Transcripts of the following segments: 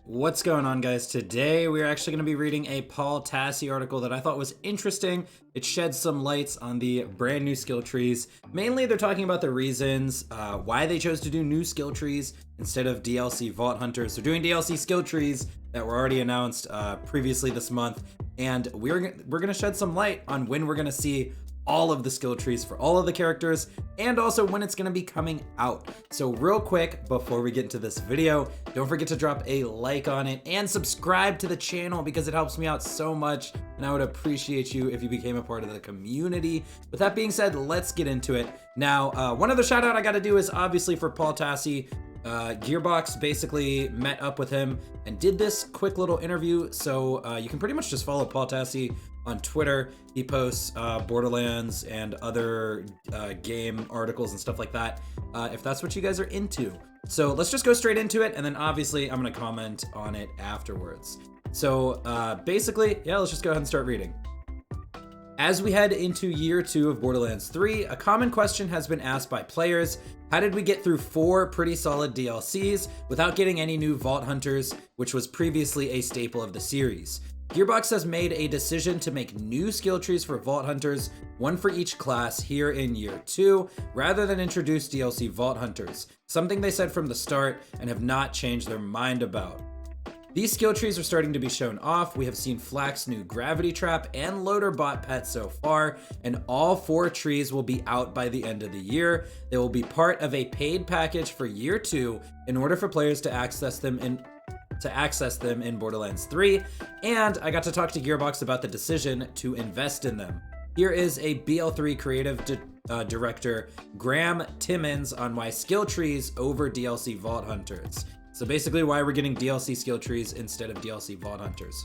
What's going on, guys? Today we're actually going to be reading a Paul Tassi article that I thought was interesting. It sheds some lights on the brand new skill trees. Mainly they're talking about the reasons why they chose to do new skill trees instead of DLC Vault Hunters. They're doing DLC skill trees that were already announced previously this month, and we're going to shed some light on when we're going to see all of the skill trees for all of the characters, and also when it's going to be coming out. So real quick, before we get into this video, don't forget to drop a like on it and subscribe to the channel because it helps me out so much, and I would appreciate you if you became a part of the community. With that being said, let's get into it. Now, one other shout out I got to do is obviously for Paul Tassi. Gearbox basically met up with him and did this quick little interview, so you can pretty much just follow Paul Tassi on Twitter. He posts Borderlands and other game articles and stuff like that, if that's what you guys are into. So let's just go straight into it, and then obviously I'm gonna comment on it afterwards. So basically, yeah, let's just go ahead and start reading. As we head into year 2 of Borderlands 3, a common question has been asked by players: how did we get through 4 pretty solid DLCs without getting any new Vault Hunters, which was previously a staple of the series? Gearbox has made a decision to make new skill trees for Vault Hunters, one for each class here in year 2, rather than introduce DLC Vault Hunters, something they said from the start and have not changed their mind about. These skill trees are starting to be shown off. We have seen Flak's new gravity trap and loader bot pet so far, and all 4 trees will be out by the end of the year. They will be part of a paid package for year 2 in order for players to access them in Borderlands 3, and I got to talk to Gearbox about the decision to invest in them. Here is a BL3 creative director, Graeme Timmins, on why skill trees over DLC Vault Hunters. So basically why we're getting DLC skill trees instead of DLC Vault Hunters.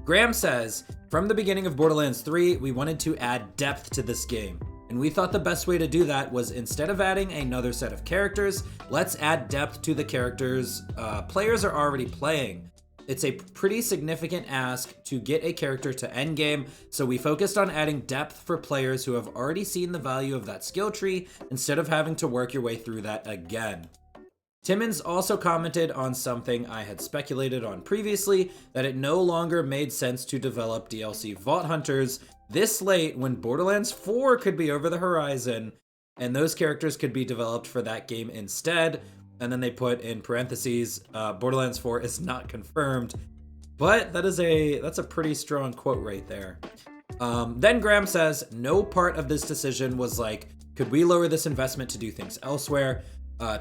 Graeme says, from the beginning of Borderlands 3, we wanted to add depth to this game. And we thought the best way to do that was, instead of adding another set of characters, let's add depth to the characters players are already playing. It's a pretty significant ask to get a character to endgame, so we focused on adding depth for players who have already seen the value of that skill tree instead of having to work your way through that again. Timmins also commented on something I had speculated on previously, that it no longer made sense to develop DLC Vault Hunters this late when Borderlands 4 could be over the horizon, and those characters could be developed for that game instead. And then they put in parentheses, Borderlands 4 is not confirmed, but that's a pretty strong quote right there. Then Graeme says, no part of this decision was like, could we lower this investment to do things elsewhere?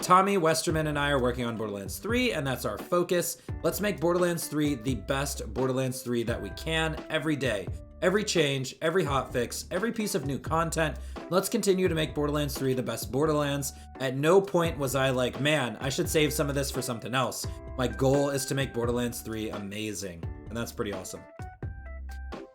Tommy, Westerman, and I are working on Borderlands 3, and that's our focus. Let's make Borderlands 3 the best Borderlands 3 that we can every day. Every change, every hotfix, every piece of new content. Let's continue to make Borderlands 3 the best Borderlands. At no point was I like, man, I should save some of this for something else. My goal is to make Borderlands 3 amazing, and that's pretty awesome.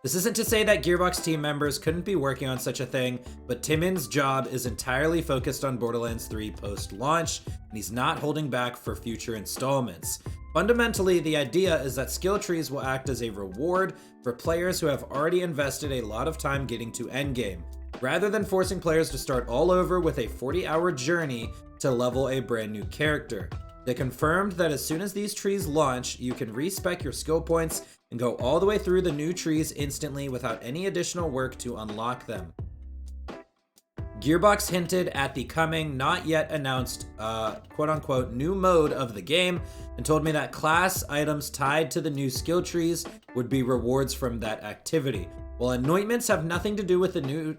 This isn't to say that Gearbox team members couldn't be working on such a thing, but Timmins' job is entirely focused on Borderlands 3 post-launch, and he's not holding back for future installments. Fundamentally, the idea is that skill trees will act as a reward for players who have already invested a lot of time getting to endgame, rather than forcing players to start all over with a 40-hour journey to level a brand new character. They confirmed that as soon as these trees launch, you can respec your skill points and go all the way through the new trees instantly without any additional work to unlock them. Gearbox hinted at the coming, not yet announced, quote-unquote, new mode of the game, and told me that class items tied to the new skill trees would be rewards from that activity. While anointments having to do with the new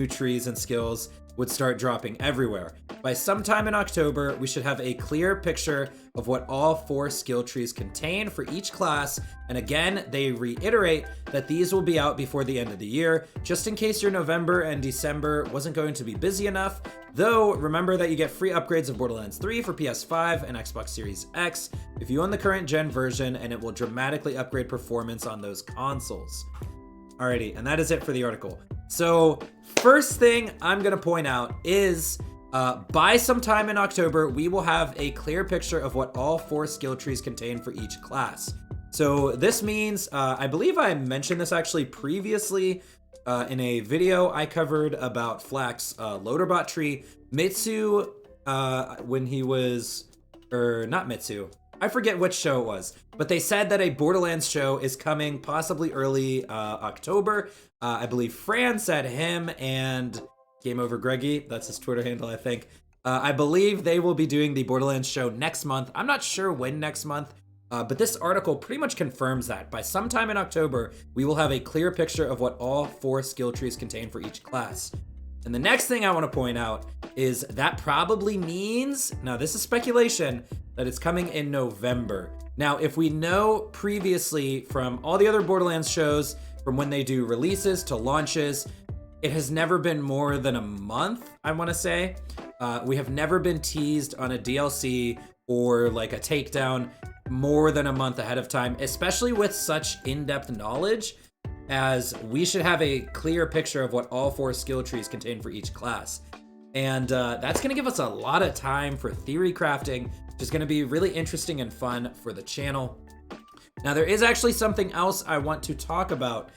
trees and skills would start dropping everywhere. By sometime in October, we should have a clear picture of what all 4 skill trees contain for each class, and again, they reiterate that these will be out before the end of the year, just in case your November and December wasn't going to be busy enough. Though, remember that you get free upgrades of Borderlands 3 for PS5 and Xbox Series X if you own the current gen version, and it will dramatically upgrade performance on those consoles. Alrighty, and that is it for the article. So, first thing I'm gonna point out is, by sometime in October, we will have a clear picture of what all 4 skill trees contain for each class. So this means, I believe I mentioned this actually previously in a video I covered about Flak's loader bot tree. Mitsu when he was, or not Mitsu. I forget which show it was, but they said that a Borderlands show is coming possibly early October. I believe Fran said him and Game Over Greggy, that's his Twitter handle, I think. I believe they will be doing the Borderlands show next month. I'm not sure when next month, but this article pretty much confirms that. By sometime in October, we will have a clear picture of what all 4 skill trees contain for each class. And the next thing I want to point out is that probably means, now this is speculation, that it's coming in November. Now, if we know previously from all the other Borderlands shows, from when they do releases to launches, it has never been more than a month, I want to say. We have never been teased on a DLC or like a takedown more than a month ahead of time, especially with such in-depth knowledge, as we should have a clear picture of what all 4 skill trees contain for each class. And that's going to give us a lot of time for theory crafting, which is going to be really interesting and fun for the channel. Now, there is actually something else I want to talk about,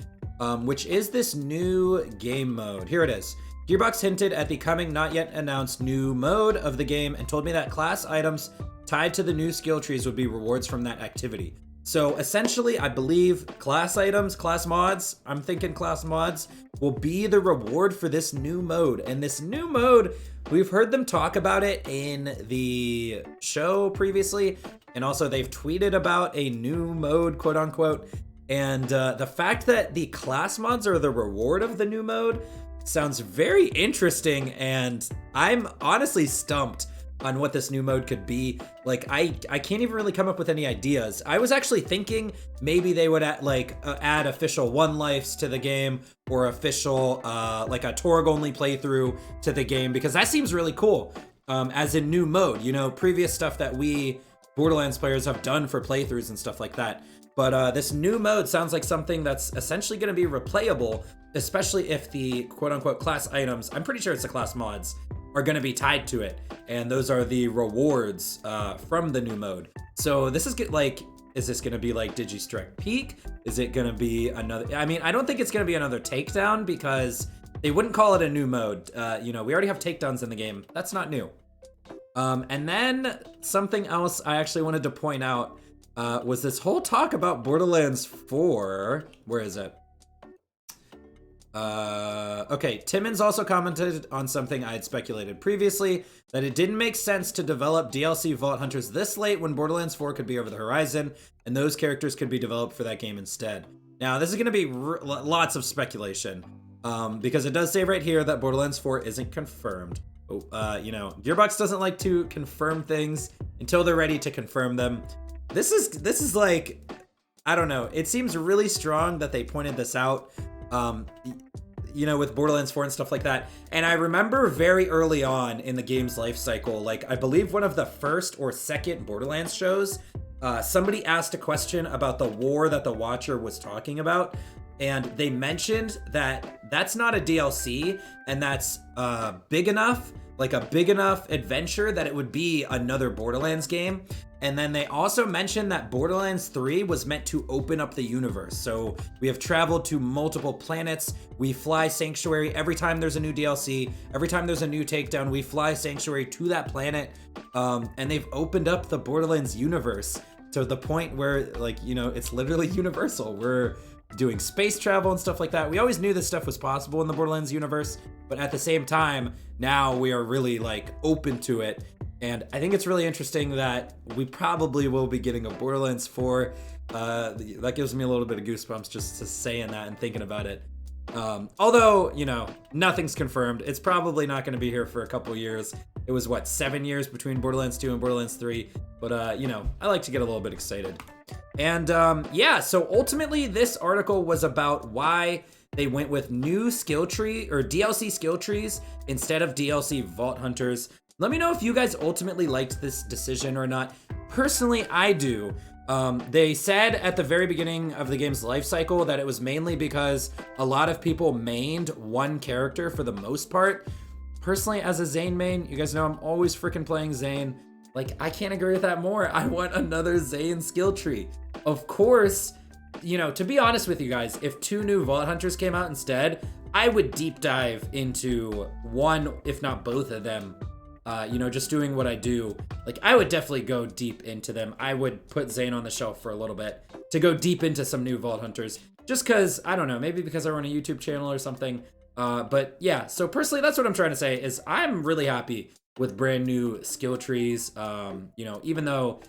which is this new game mode. Here it is. Gearbox hinted at the coming, not yet announced new mode of the game and told me that class items tied to the new skill trees would be rewards from that activity. So essentially, I believe class items, class mods, I'm thinking class mods, will be the reward for this new mode. And this new mode, we've heard them talk about it in the show previously, and also they've tweeted about a new mode, quote unquote. And the fact that the class mods are the reward of the new mode sounds very interesting, and I'm honestly stumped on what this new mode could be. Like, I can't even really come up with any ideas. I was actually thinking maybe they would add official 1 lives to the game, or official like a Torg only playthrough to the game, because that seems really cool. As a new mode, you know, previous stuff that we Borderlands players have done for playthroughs and stuff like that. But this new mode sounds like something that's essentially going to be replayable, especially if the quote-unquote class items, I'm pretty sure it's the class mods, are going to be tied to it. And those are the rewards from the new mode. So this is like, is this going to be like Digistrike Peak? Is it going to be another, I mean, I don't think it's going to be another takedown, because they wouldn't call it a new mode. You know, we already have takedowns in the game. That's not new. And then something else I actually wanted to point out was this whole talk about Borderlands 4. Where is it? Okay, Timmins also commented on something I had speculated previously, that it didn't make sense to develop DLC Vault Hunters this late when Borderlands 4 could be over the horizon, and those characters could be developed for that game instead. Now, this is going to be lots of speculation, because it does say right here that Borderlands 4 isn't confirmed. You know, Gearbox doesn't like to confirm things until they're ready to confirm them. This is like, I don't know. It seems really strong that they pointed this out, you know, with Borderlands 4 and stuff like that. And I remember very early on in the game's life cycle, like I believe one of the first or second Borderlands shows, somebody asked a question about the war that the Watcher was talking about. And they mentioned that that's not a DLC, and that's big enough, like a big enough adventure that it would be another Borderlands game. And then they also mentioned that Borderlands 3 was meant to open up the universe. So we have traveled to multiple planets. We fly Sanctuary every time there's a new DLC. Every time there's a new takedown, we fly Sanctuary to that planet. And they've opened up the Borderlands universe to the point where, like, you know, it's literally universal. We're doing space travel and stuff like that. We always knew this stuff was possible in the Borderlands universe, but at the same time, now we are really like open to it. And I think it's really interesting that we probably will be getting a Borderlands 4. That gives me a little bit of goosebumps just to saying that and thinking about it. Although, you know, nothing's confirmed. It's probably not going to be here for a couple years. It was, what, 7 years between Borderlands 2 and Borderlands 3? But, you know, I like to get a little bit excited. And, yeah, so ultimately this article was about why they went with new skill tree, or DLC skill trees, instead of DLC Vault Hunters. Let me know if you guys ultimately liked this decision or not. Personally, I do. They said at the very beginning of the game's life cycle that it was mainly because a lot of people mained one character for the most part. Personally, as a Zane main, you guys know I'm always freaking playing Zane. Like, I can't agree with that more. I want another Zane skill tree. Of course, you know, to be honest with you guys, if 2 new Vault Hunters came out instead, I would deep dive into one, if not both of them, you know, just doing what I do, like I would definitely go deep into them. I would put Zane on the shelf for a little bit to go deep into some new Vault Hunters, just because, I don't know, maybe because I run a YouTube channel or something. But yeah, so personally, that's what I'm trying to say is I'm really happy with brand new skill trees. You know, even though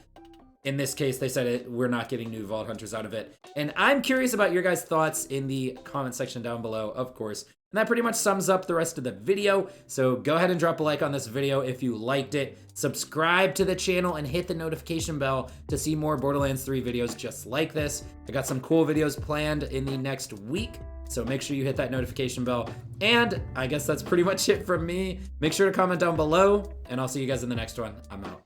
in this case they said we're not getting new Vault Hunters out of it. And I'm curious about your guys' thoughts in the comment section down below, of course. And that pretty much sums up the rest of the video. So go ahead and drop a like on this video if you liked it. Subscribe to the channel and hit the notification bell to see more Borderlands 3 videos just like this. I got some cool videos planned in the next week, so make sure you hit that notification bell. And I guess that's pretty much it from me. Make sure to comment down below, and I'll see you guys in the next one. I'm out.